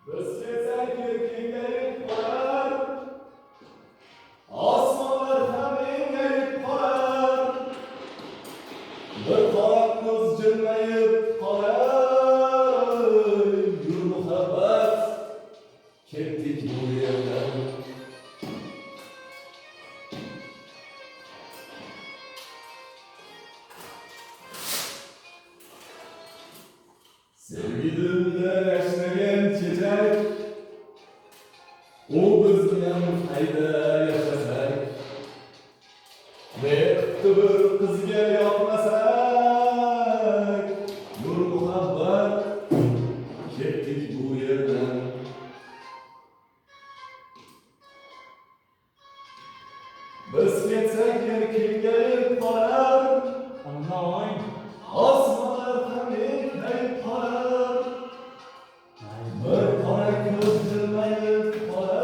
Biz kelsak kengayib qolar, osmonlar ham engayib qolar. Bir qora ko'z jilmayib qolar. Yur muhabbat, ketdik bu yerdan. Sevgilimda yashagan chechak, u biz bilan qayda yashasa.